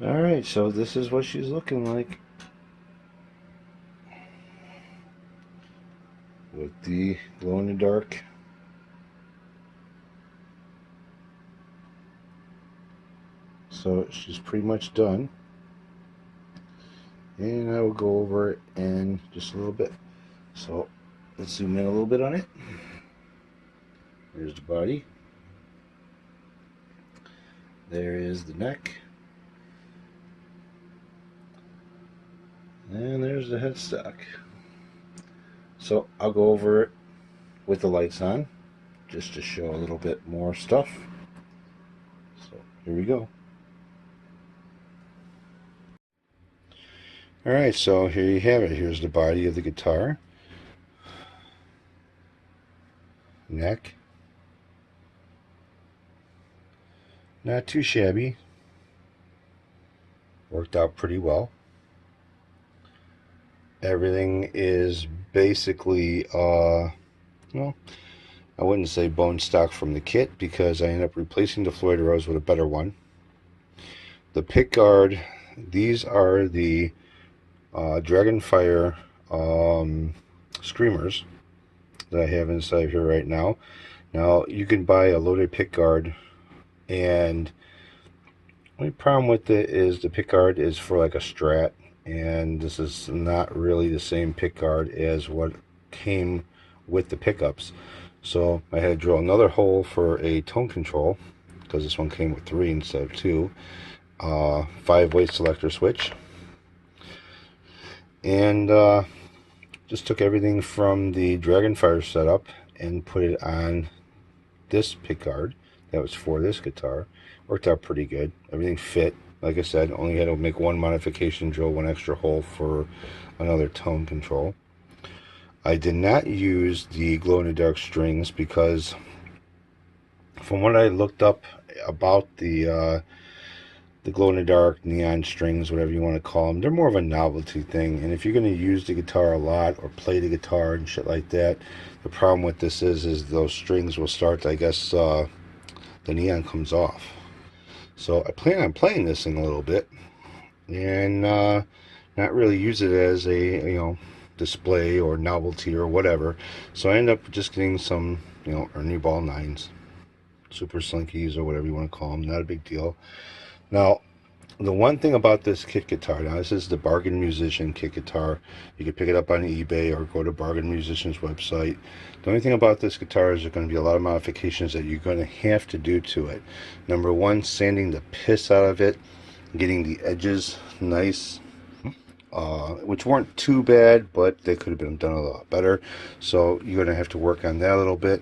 Alright, so this is what she's looking like with the glow in the dark. So she's pretty much done. And I will go over it in just a little bit. So let's zoom in a little bit on it. There's the body. There is the neck. And there's the headstock. So I'll go over it with the lights on just to show a little bit more stuff. So here we go. Alright, so here you have it. Here's the body of the guitar. Neck. Not too shabby. Worked out pretty well. Everything is basically, well, I wouldn't say bone stock from the kit because I ended up replacing the Floyd Rose with a better one. The pick guard, these are the Dragonfire Screamers that I have inside here right now. Now, you can buy a loaded pick guard, and the only problem with it is the pick guard is for like a Strat, and this is not really the same pick guard as what came with the pickups. So I had to drill another hole for a tone control because this one came with 3 instead of 2. 5-way selector switch, and just took everything from the Dragonfire setup and put it on this pick guard that was for this guitar. Worked out pretty good. Everything fit. Like I said, only had to make one modification, drill one extra hole for another tone control. I did not use the glow-in-the-dark strings because from what I looked up about the glow-in-the-dark neon strings, whatever you want to call them, they're more of a novelty thing. And if you're going to use the guitar a lot or play the guitar and shit like that, the problem with this is those strings will start, I guess, the neon comes off. So I plan on playing this thing a little bit and not really use it as a, display or novelty or whatever. So I end up just getting some, Ernie Ball 9s, Super Slinkies or whatever you want to call them. Not a big deal. Now, the one thing about this kit guitar, now this is the Bargain Musician kit guitar. You can pick it up on eBay or go to Bargain Musician's website. The only thing about this guitar is there's going to be a lot of modifications that you're going to have to do to it. Number one, sanding the piss out of it, getting the edges nice, which weren't too bad, but they could have been done a lot better. So you're going to have to work on that a little bit.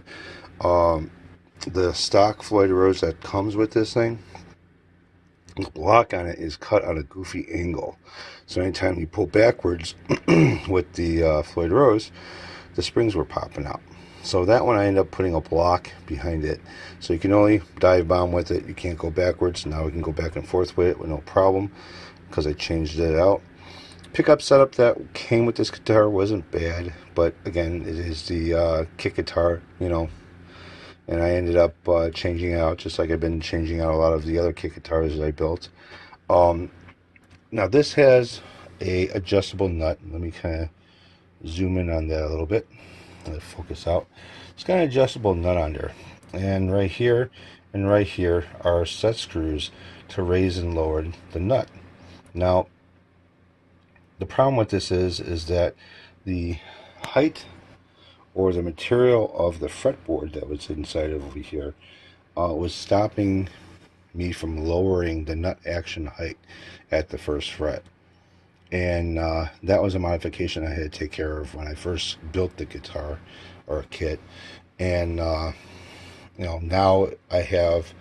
The stock Floyd Rose that comes with this thing, the block on it is cut on a goofy angle. So anytime you pull backwards with the Floyd Rose, the springs were popping out. So that one I ended up putting a block behind it. So you can only dive bomb with it. You can't go backwards. Now we can go back and forth with it with no problem because I changed it out. Pickup setup that came with this guitar wasn't bad, but again, it is the kit guitar, and I ended up changing out, just like I've been changing out a lot of the other kit guitars that I built. Now this has a adjustable nut. Let me kind of zoom in on that a little bit. Let it focus out. It's got an adjustable nut on there, and right here and right here are set screws to raise and lower the nut. Now, the problem with this is that the height or the material of the fretboard that was inside of over here was stopping me from lowering the nut action height at the first fret. And that was a modification I had to take care of when I first built the guitar or kit. And now I have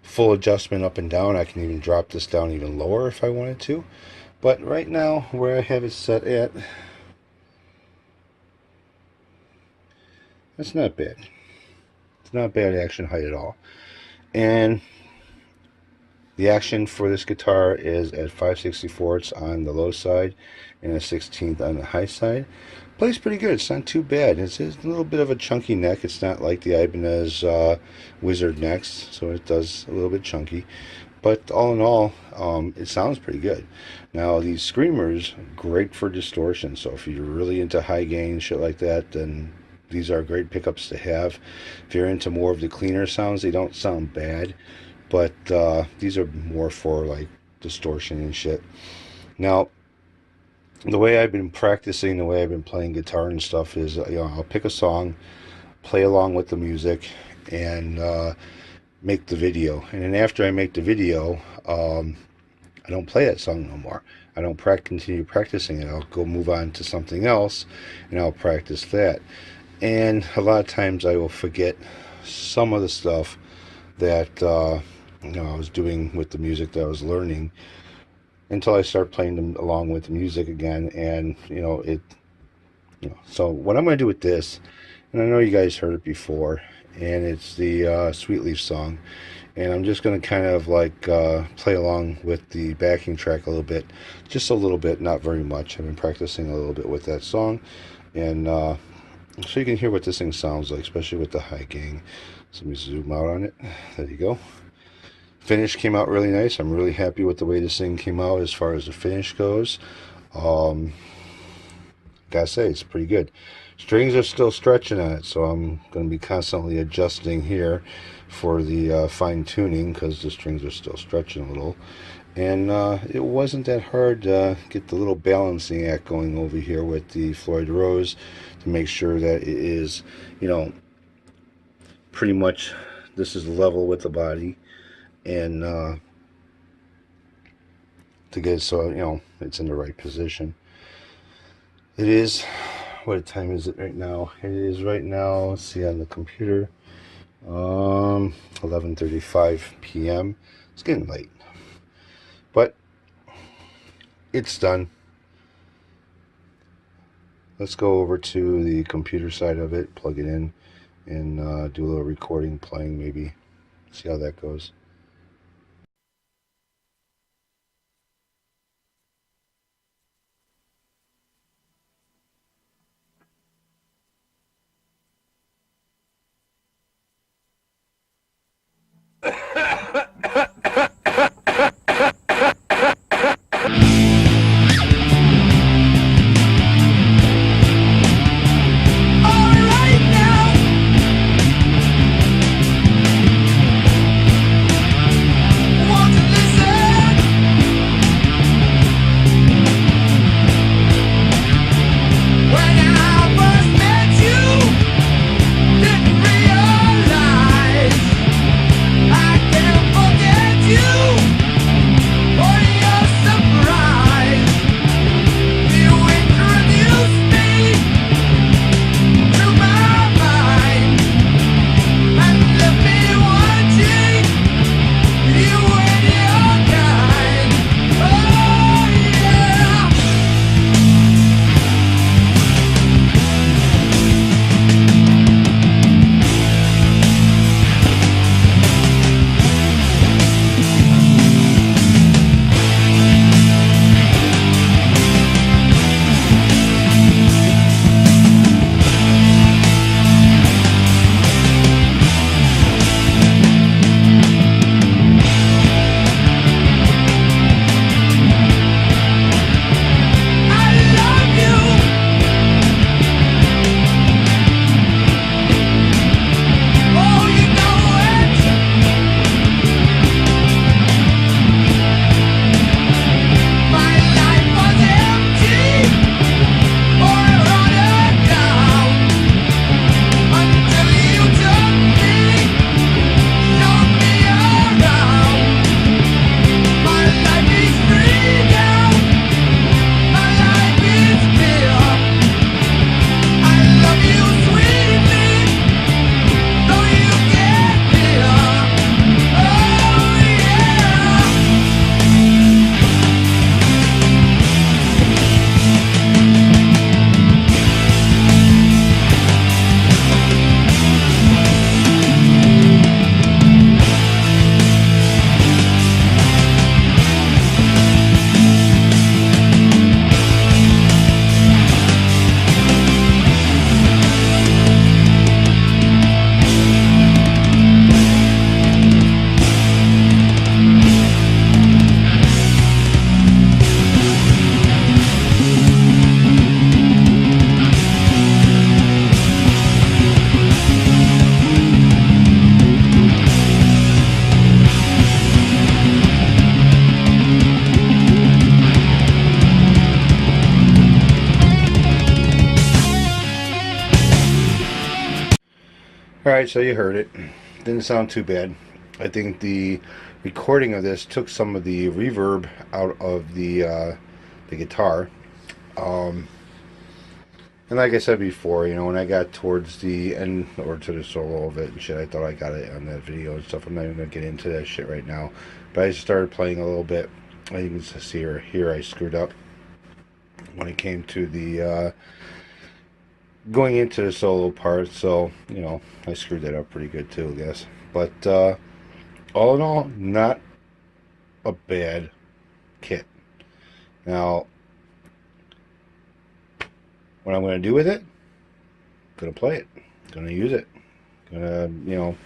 full adjustment up and down. I can even drop this down even lower if I wanted to. But right now, where I have it set at, that's not bad. It's not bad action height at all. And the action for this guitar is at 5/64 on the low side and a 1/16 on the high side. Plays pretty good. It's not too bad. It's a little bit of a chunky neck. It's not like the Ibanez Wizard necks, so it does a little bit chunky. But all in all, it sounds pretty good. Now these screamers, great for distortion. So if you're really into high gain shit like that, then these are great pickups to have. If you're into more of the cleaner sounds, they don't sound bad, but these are more for like distortion and shit. Now, the way I've been practicing, the way I've been playing guitar and stuff is, I'll pick a song, play along with the music, and make the video. And then after I make the video, I don't play that song no more. I don't continue practicing it. I'll go move on to something else, and I'll practice that. And a lot of times I will forget some of the stuff that I was doing with the music that I was learning, until I start playing them along with the music again. And so what I'm going to do with this, and I know you guys heard it before, and it's the Sweet Leaf song, and I'm just going to kind of like play along with the backing track a little bit, just a little bit, not very much. I've been practicing a little bit with that song, and so you can hear what this thing sounds like, especially with the high gain. So let me zoom out on it. There you go. Finish came out really nice. I'm really happy with the way this thing came out as far as the finish goes. Gotta say, it's pretty good. Strings are still stretching on it, so I'm going to be constantly adjusting here for the fine tuning, because the strings are still stretching a little. And it wasn't that hard to get the little balancing act going over here with the Floyd Rose to make sure that it is, pretty much this is level with the body, and to get it so it's in the right position. It is, what time is it right now? It is right now, let's see on the computer, 11:35 p.m. It's getting late, but it's done. Let's go over to the computer side of it, plug it in, and do a little recording, playing maybe, see how that goes. Alright, so you heard it. Didn't sound too bad. I think the recording of this took some of the reverb out of the guitar. And like I said before, you know, when I got towards the end or to the solo of it and shit, I thought I got it on that video and stuff. I'm not even going to get into that shit right now. But I started playing a little bit. You can see here I screwed up when it came to the going into the solo part. So, you know, I screwed that up pretty good too, I guess. But all in all, not a bad kit. Now, what I'm going to do with it, going to play it, going to use it, going to, you know,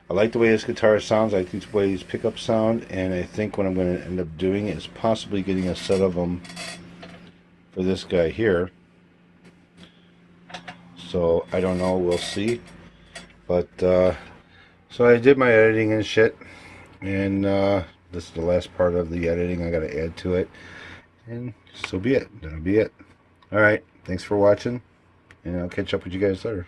I like the way this guitar sounds, I like the way these pickups sound, and I think what I'm going to end up doing is possibly getting a set of them for this guy here. So, I don't know, we'll see. But, so I did my editing and shit, and this is the last part of the editing I got to add to it, and so be it. That'll be it. Alright, thanks for watching, and I'll catch up with you guys later.